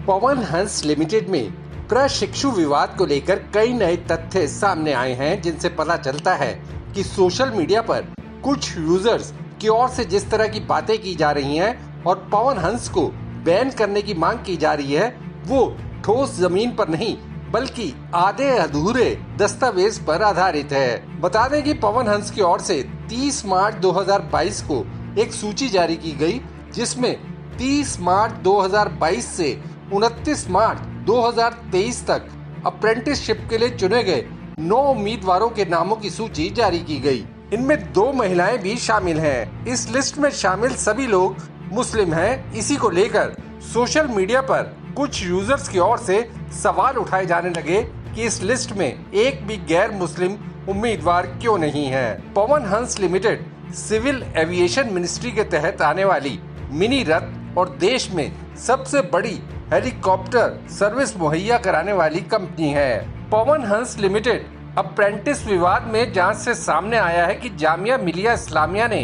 Pawan Hans limited में प्रशिक्षु विवाद को लेकर कई नए तथ्य सामने आए हैं, जिनसे पता चलता है कि सोशल मीडिया पर कुछ यूजर्स की ओर से जिस तरह की बातें की जा रही हैं और पवन हंस को बैन करने की मांग की जा रही है, वो ठोस जमीन पर नहीं बल्कि आधे अधूरे दस्तावेज पर आधारित है। बता दें कि पवन हंस की ओर से 30 मार्च 2022 को एक सूची जारी की गई, जिसमें 30 मार्च 2022 से 29 मार्च 2023 तक अप्रेंटिसशिप के लिए चुने गए 9 उम्मीदवारों के नामों की सूची जारी की गई। इनमें 2 महिलाएं भी शामिल हैं। इस लिस्ट में शामिल सभी लोग मुस्लिम हैं। इसी को लेकर सोशल मीडिया पर कुछ यूजर्स की ओर से सवाल उठाए जाने लगे कि इस लिस्ट में एक भी गैर मुस्लिम उम्मीदवार क्यों नहीं है। Pawan Hans limited civil aviation ministry के तहत आने वाली मिनी रथ और देश में सबसे बड़ी हेलीकॉप्टर सर्विस मुहैया कराने वाली कंपनी है। पवन हंस लिमिटेड अप्रेंटिस विवाद में जांच से सामने आया है कि जामिया मिलिया इस्लामिया ने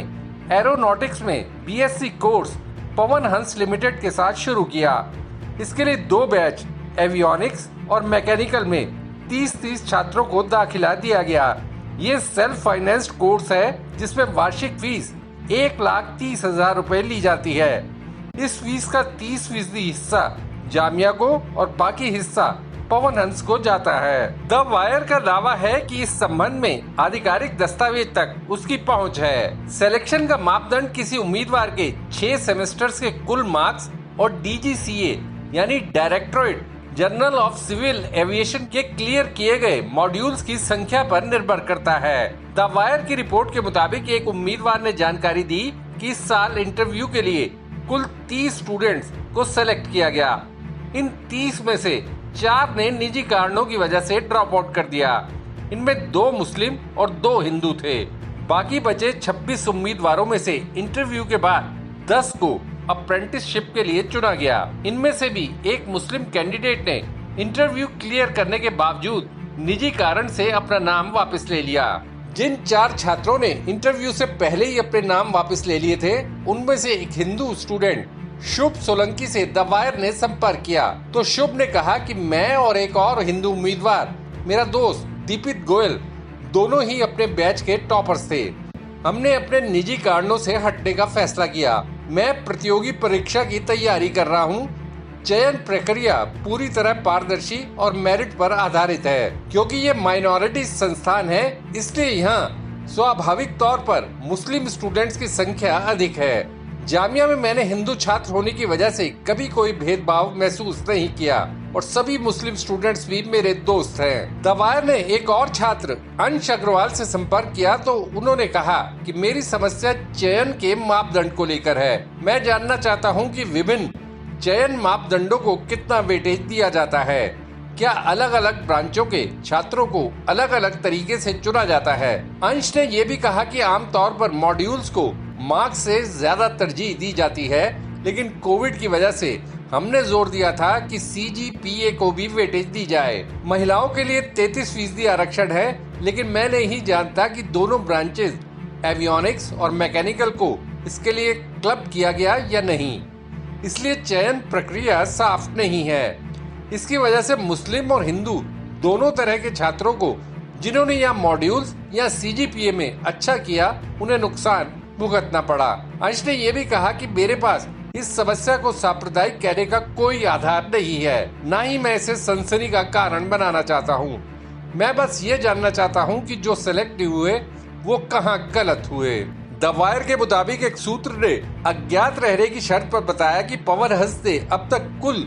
एरोनॉटिक्स में BSc course Pawan Hans limited के साथ शुरू किया। इसके लिए 2 बैच एवियोनिक्स और मैकेनिकल में 30-30 छात्रों को दाखिला दिया गया। ये सेल्फ फाइनेंस्ड कोर्स है, जिसमें वार्षिक फीस 1,30,000 रुपए ली जाती है। इस फीस का 30% हिस्सा जामिया को और बाकी हिस्सा पवन हंस को जाता है। द वायर का दावा है कि इस संबंध में आधिकारिक दस्तावेज तक उसकी पहुंच है। सिलेक्शन का मापदंड किसी उम्मीदवार के 6 सेमेस्टर्स के कुल मार्क्स और डीजीसीए यानी directorate general of civil aviation के क्लियर किए गए मॉड्यूल्स की संख्या पर निर्भर करता है। द वायर की रिपोर्ट के मुताबिक एक उम्मीदवार ने जानकारी दी कि इस साल इंटरव्यू के लिए कुल 30 स्टूडेंट्स को सेलेक्ट किया गया। इन 30 में से 4 ने निजी कारणों की वजह से ड्रॉप आउट कर दिया। इनमें 2 मुस्लिम और 2 हिंदू थे। बाकी बचे 26 उम्मीदवारों में से इंटरव्यू के बाद 10 को अप्रेंटिसशिप के लिए चुना गया। इनमें से भी एक मुस्लिम कैंडिडेट ने इंटरव्यू क्लियर करने के बावजूद निजी कारण से अपना नाम वापस ले लिया। जिन 4 छात्रों ने इंटरव्यू से पहले ही अपने नाम वापस ले लिए थे, उनमें से एक हिंदू स्टूडेंट शुभ सोलंकी से द वायर ने संपर्क किया तो शुभ ने कहा कि मैं और एक और हिंदू उम्मीदवार, मेरा दोस्त दीपित गोयल, दोनों ही अपने बैच के टॉपर्स थे। हमने अपने निजी कारणों से हटने का फैसला किया। मैं प्रतियोगी परीक्षा की तैयारी कर रहा हूँ। चयन प्रक्रिया पूरी तरह पारदर्शी और मेरिट पर आधारित है। क्योंकि ये माइनॉरिटी संस्थान है, इसलिए यहाँ स्वाभाविक तौर पर मुस्लिम स्टूडेंट्स की संख्या अधिक है। जामिया में मैंने हिंदू छात्र होने की वजह से कभी कोई भेदभाव महसूस नहीं किया और सभी मुस्लिम स्टूडेंट्स भी मेरे दोस्त हैं। द वायर ने एक और छात्र अंश अग्रवाल से संपर्क किया तो उन्होंने कहा कि मेरी समस्या चयन के मापदंड को लेकर है। मैं जानना चाहता हूं कि विभिन्न चयन मापदंडों को कितना वेटेज दिया जाता है। क्या अलग अलग ब्रांचों के छात्रों को अलग अलग तरीके से चुना जाता है। अंश ने ये भी कहा कि आमतौर पर मॉड्यूल्स को मार्क्स से ज्यादा तरजीह दी जाती है, लेकिन कोविड की वजह से हमने जोर दिया था कि सीजीपीए को भी वेटेज दी जाए। महिलाओं के लिए 33% आरक्षण है, लेकिन मैं नहीं जानता कि दोनों ब्रांचेस एवियोनिक्स और मैकेनिकल को इसके लिए क्लब किया गया या नहीं, इसलिए चयन प्रक्रिया साफ नहीं है। इसकी वजह से मुस्लिम और हिंदू दोनों तरह के छात्रों को जिन्होंने यहाँ मॉड्यूल्स या सीजीपीए में अच्छा किया, उन्हें नुकसान भुगतना पड़ा। अंश ने यह भी कहा कि मेरे पास इस समस्या को सांप्रदायिक कहने का कोई आधार नहीं है, ना ही मैं इसे सनसनी का कारण बनाना चाहता हूँ। मैं बस ये जानना चाहता हूँ कि जो सेलेक्ट हुए वो कहाँ गलत हुए। द वायर के मुताबिक एक सूत्र ने अज्ञात रहने की शर्त पर बताया कि पवन हंस ने अब तक कुल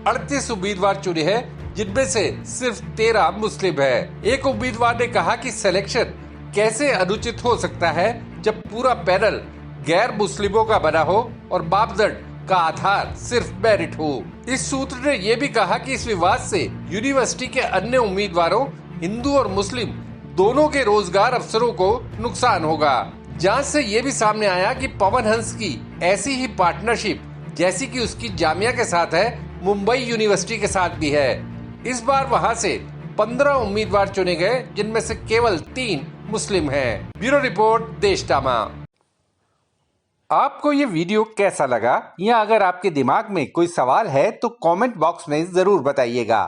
38 उम्मीदवार चुने हैं, जिनमें से सिर्फ 13 मुस्लिम है। एक उम्मीदवार ने कहा कि सिलेक्शन कैसे अनुचित हो सकता है जब पूरा पैनल गैर मुस्लिमों का बना हो और मापदंड का आधार सिर्फ मेरिट हो। इस सूत्र ने यह भी कहा कि इस विवाद से यूनिवर्सिटी के अन्य उम्मीदवारों, हिंदू और मुस्लिम दोनों के रोजगार अवसरों को नुकसान होगा। जांच से यह भी सामने आया कि पवन हंस की ऐसी ही पार्टनरशिप जैसी कि उसकी जामिया के साथ है, मुंबई यूनिवर्सिटी के साथ भी है। इस बार वहां से 15 उम्मीदवार चुने गए, जिनमें से केवल 3 मुस्लिम हैं। Bureau report, Deshnama. आपको ये वीडियो कैसा लगा या अगर आपके दिमाग में कोई सवाल है तो कमेंट बॉक्स में जरूर बताइएगा।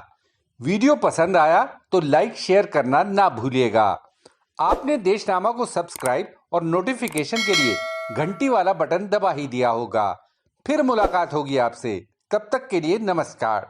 वीडियो पसंद आया तो लाइक शेयर करना ना भूलिएगा। आपने देशनामा को सब्सक्राइब और नोटिफिकेशन के लिए घंटी वाला बटन दबा ही दिया होगा। फिर मुलाकात होगी आपसे, तब तक के लिए नमस्कार।